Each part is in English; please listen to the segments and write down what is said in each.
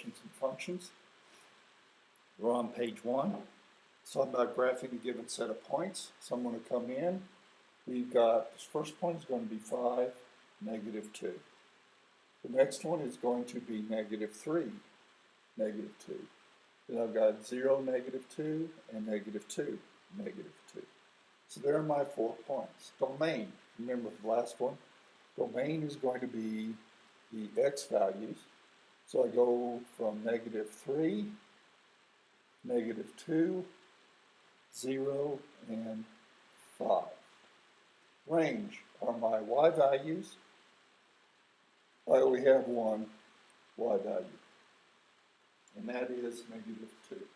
and functions. We're on page 1. It's all about graphing a given set of points. So I'm going to come in. We've got, this first point is going to be 5, -2. The next one is going to be -3, -2. Then I've got 0, -2, and -2, -2. So there are my 4 points. Domain, remember the last one. Domain is going to be the x values. So I go from -3, -2, 0, and 5. Range are my y values. I only have one y value, and that is -2.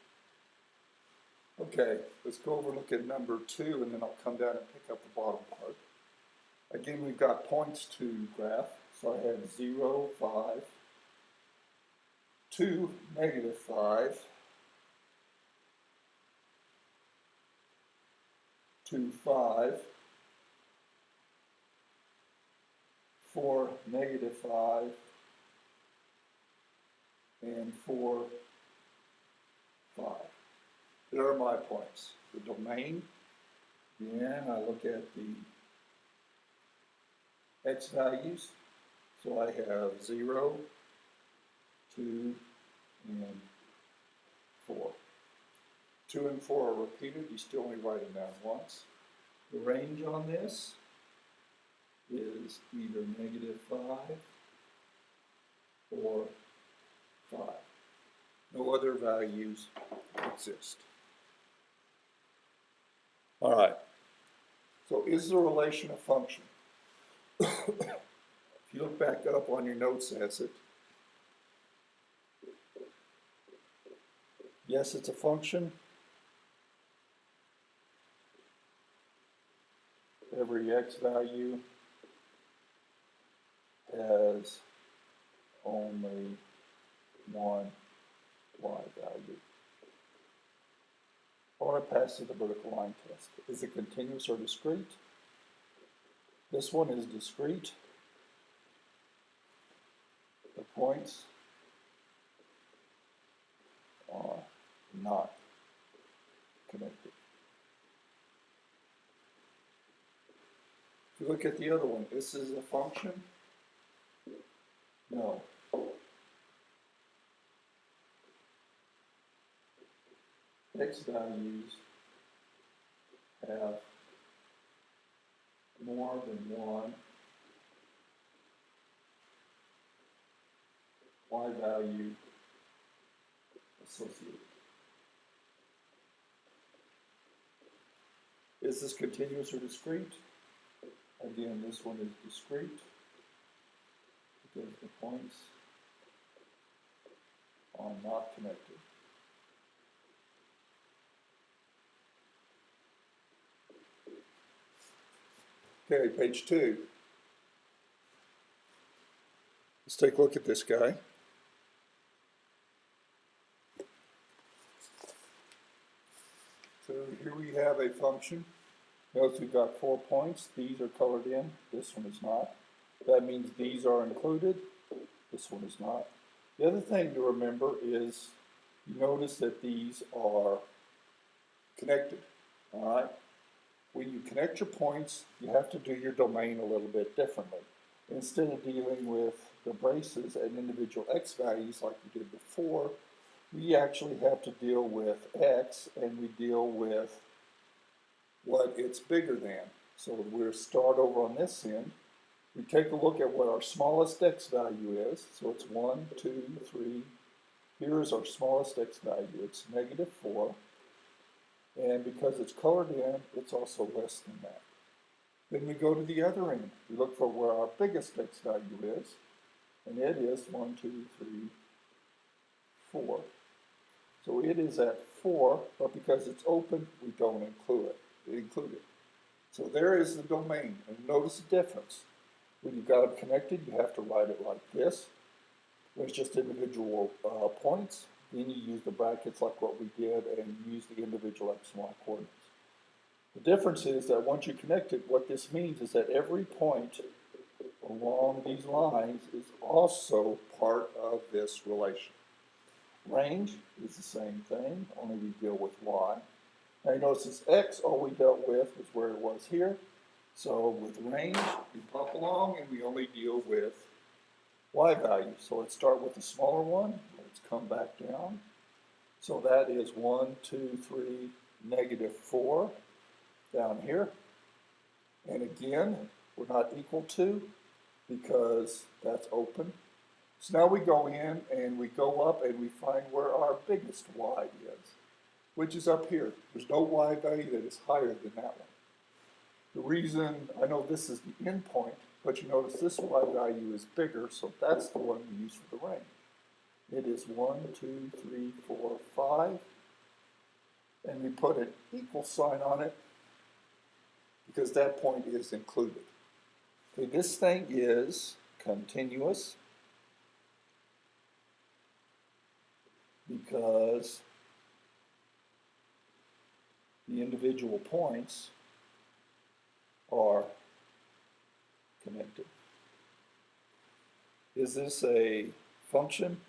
Okay, let's go over and look at number 2, and then I'll come down and pick up the bottom part. Again, we've got points to graph, so I have 0, 5, 2, -5, 2, 5, 4, -5, and 4, 5. There are my points. The domain, again, I look at the x values. So I have 0, 2, and 4. 2 and 4 are repeated. You still only write them down once. The range on this is either -5 or 5. No other values exist. All right. So is the relation a function? If you look back up on your notes, that's it. Yes, it's a function. Every x value has only one y value. I want to pass to the vertical line test. Is it continuous or discrete? This one is discrete. The points are not connected. If you look at the other one, this is a function. No. X values have more than one y value associated. Is this continuous or discrete? Again, this one is discrete because the points are not connected. Okay, page 2. Let's take a look at this guy. So here we have a function. Notice we've got 4 points. These are colored in. This one is not. That means these are included. This one is not. The other thing to remember is you notice that these are connected. All right. When you connect your points, you have to do your domain a little bit differently. Instead of dealing with the braces and individual x values like we did before, we actually have to deal with x, and we deal with what it's bigger than. So we'll start over on this end. We take a look at what our smallest x value is. So it's 1, 2, 3. Here is our smallest x value. It's -4. And because it's colored in, it's also less than that. Then we go to the other end. We look for where our biggest x value is. And it is 1, 2, 3, 4. So it is at 4, but because it's open, we don't include it. So there is the domain. And notice the difference. When you've got them connected, you have to write it like this. When it's just individual points, then you use the brackets like what we did and use the individual x and y coordinates. The difference is that once you connect it, what this means is that every point along these lines is also part of this relation. Range is the same thing, only we deal with y. Now you notice this x, all we dealt with was where it was here. So with range, we pop along and we only deal with y value. So let's start with the smaller one. Let's come back down. So that is 1, 2, 3, -4 down here. And again, we're not equal to because that's open. So now we go in and we go up and we find where our biggest y is, which is up here. There's no y value that is higher than that one. The reason, I know this is the end point, but you notice this y value is bigger, so that's the one we use for the range. It is 1, 2, 3, 4, 5, and we put an equal sign on it because that point is included. Okay, this thing is continuous because the individual points are connected. Is this a function?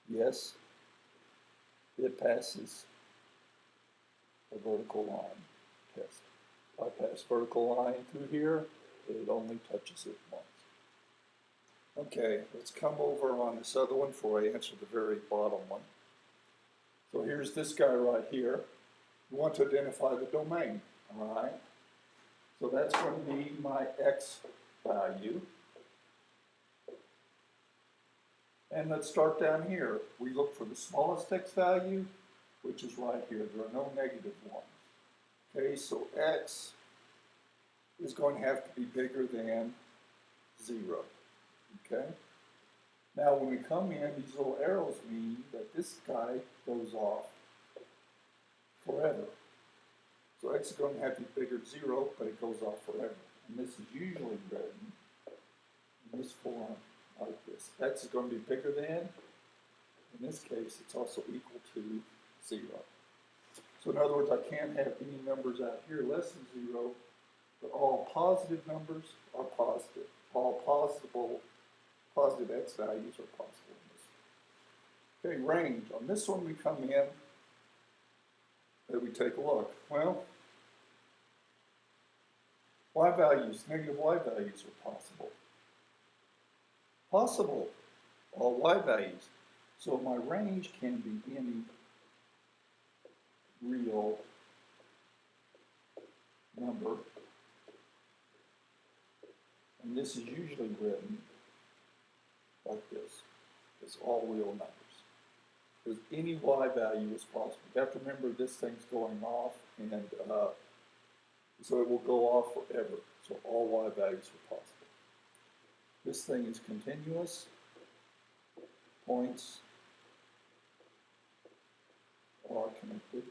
Yes. It passes a vertical line test. If I pass vertical line through here, it only touches it once. Okay, let's come over on this other one before I answer the very bottom one. So here's this guy right here. We want to identify the domain, all right? So that's going to be my x value. And let's start down here. We look for the smallest x value, which is right here. There are no negative ones. Okay, so x is going to have to be bigger than 0. Okay? Now when we come in, these little arrows mean that this guy goes off forever. So x is going to have to be bigger than 0, but it goes off forever. And this is usually written in this form like this. X is going to be bigger than, in this case, it's also equal to 0. So in other words, I can't have any numbers out here less than 0, but all positive numbers are positive. All positive x values are possible in this. Okay, range. On this one we come in and we take a look. Well, y values, negative y values are possible. Possible, all y values. So my range can be any real number. And this is usually written like this. It's all real numbers. Because any y value is possible. You have to remember this thing's going off, and so it will go off forever. So all y values are possible. This thing is continuous. Points are connected.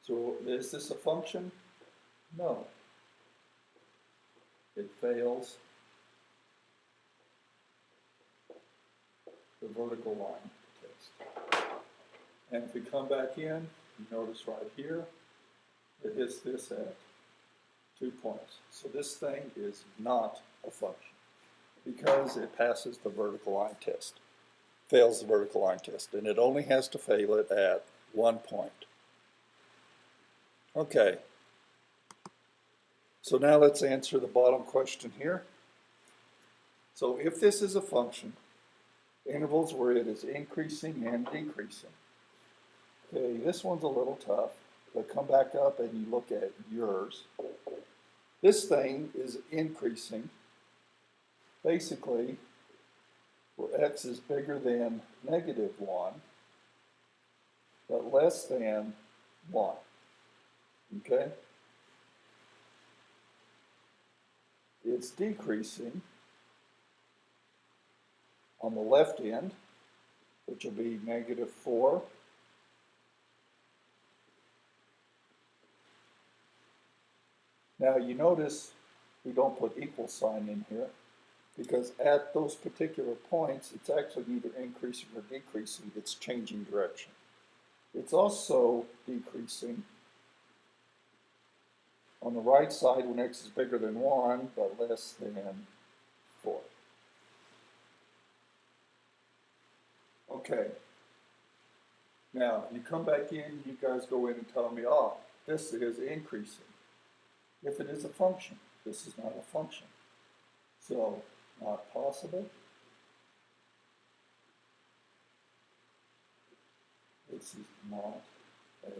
So is this a function? No. It fails the vertical line test. And if we come back in, you notice right here, it hits this at 2 points. So this thing is not a function because it passes the vertical line test, fails the vertical line test, and it only has to fail it at 1 point. Okay, so now let's answer the bottom question here. So if this is a function, intervals where it is increasing and decreasing. Okay, this one's a little tough, but come back up and you look at yours. This thing is increasing, basically, where x is bigger than -1, but less than 1. Okay? It's decreasing on the left end, which will be -4. Now you notice we don't put equal sign in here because at those particular points it's actually neither increasing or decreasing, it's changing direction. It's also decreasing on the right side when x is bigger than 1 but less than 4. Okay. Now, you come back in, you guys go in and tell me, oh, this is increasing. If it is a function, this is not a function. So, not possible. This is not a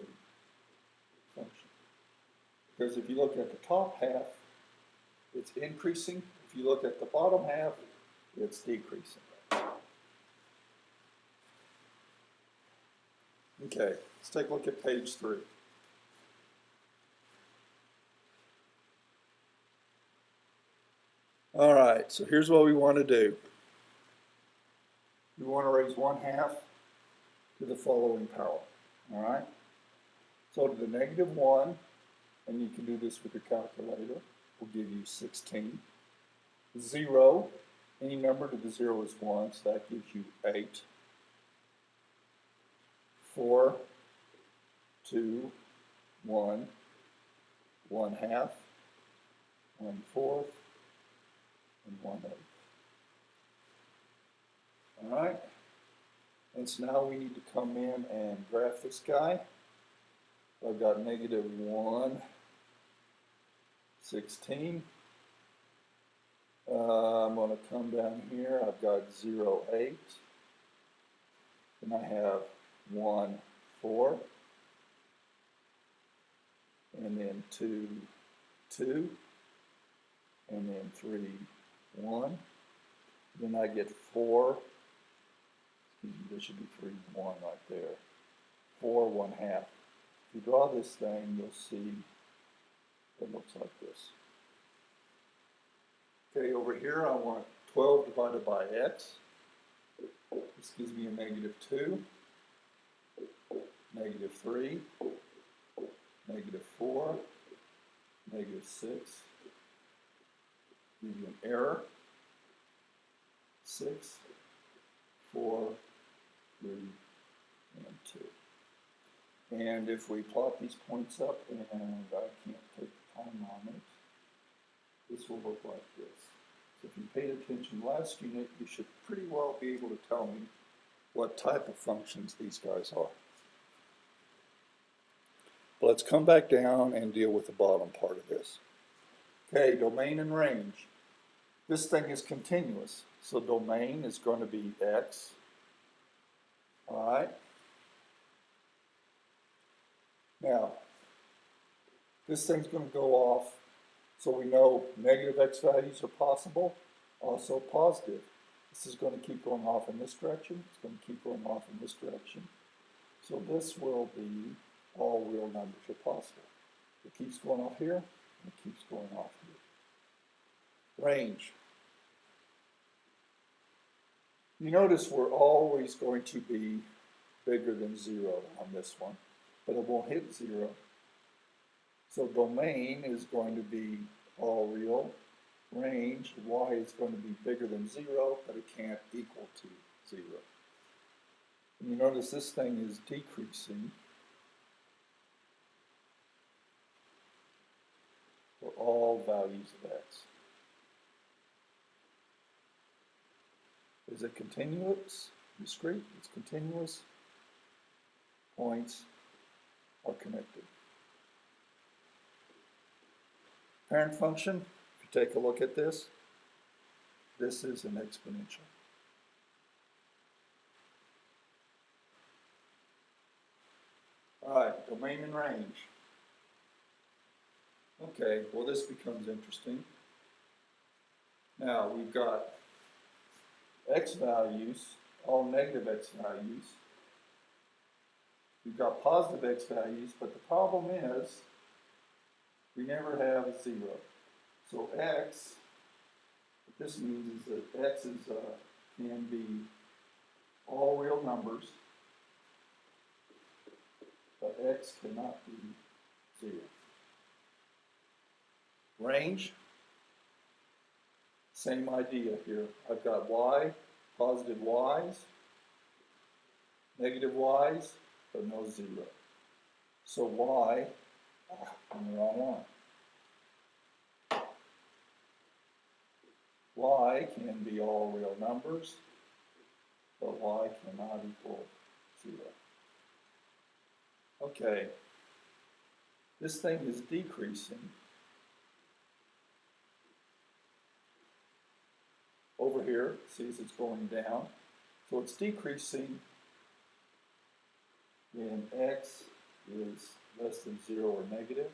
function. Because if you look at the top half, it's increasing. If you look at the bottom half, it's decreasing. Okay, let's take a look at page 3. All right, so here's what we want to do. We want to raise 1/2 to the following power. All right, so to the -1, and you can do this with your calculator, will give you 16. 0, any number to the 0 is 1, so that gives you 8. 4, 2, 1, 1/2, 1/4, and 1/8. All right, and so now we need to come in and graph this guy. I've got -1, 16. I'm going to come down here. I've got 0, 8. And I have 1, 4. And then 2, 2. And then 3, 1. Then I get 4. This should be 3, 1 right there. 4, 1/2. If you draw this thing, you'll see it looks like this. Okay, over here I want 12 divided by x. This gives me a -2, -3, -4, -6. Give you an error. 6, 4, 3, and 2. And if we plot these points up, and I can't take the time on it, this will look like this. So if you paid attention last unit, you should pretty well be able to tell me what type of functions these guys are. But let's come back down and deal with the bottom part of this. Okay, domain and range. This thing is continuous, so domain is going to be x. All right. Now, this thing's going to go off, so we know negative x values are possible, also positive. This is going to keep going off in this direction. It's going to keep going off in this direction. So this will be all real numbers are possible. It keeps going off here, and it keeps going off here. Range. You notice we're always going to be bigger than 0 on this one, but it won't hit 0. So domain is going to be all real. Range, y is going to be bigger than 0, but it can't equal to 0. And you notice this thing is decreasing for all values of x. Is it continuous, discrete? It's continuous. Points are connected. Parent function, if you take a look at this, this is an exponential. All right, domain and range. Okay, well this becomes interesting. Now we've got x values, all negative x values. We've got positive x values, but the problem is we never have 0. So x, what this means is that x is, can be all real numbers, but x cannot be 0. Range, same idea here. I've got y, positive y's, negative y's, but no 0. So y, I'm the wrong one. Y can be all real numbers, but Y cannot equal 0. Okay, this thing is decreasing. Over here, see as it's going down. So it's decreasing when x is less than 0 or negative.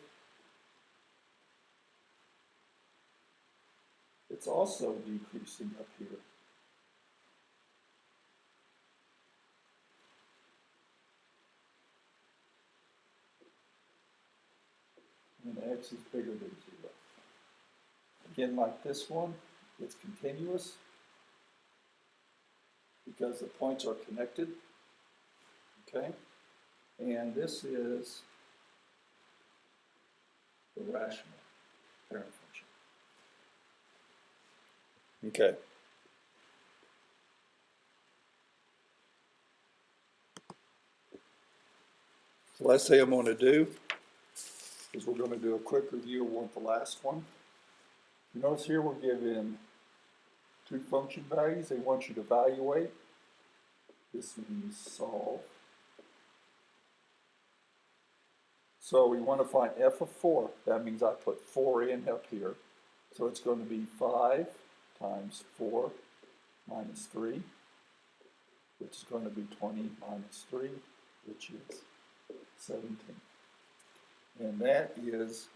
It's also decreasing up here. When x is bigger than 0. Again, like this one, it's continuous because the points are connected. Okay? And this is the rational parent function. Okay. So last thing I'm going to do is we're going to do a quick review of the last one. You notice here we're given two function values they want you to evaluate. This means solve. So we want to find f of 4. That means I put 4 in up here. So it's going to be 5 times 4 minus 3, which is going to be 20 minus 3, which is 17. And that is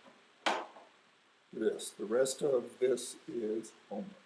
this. The rest of this is homework.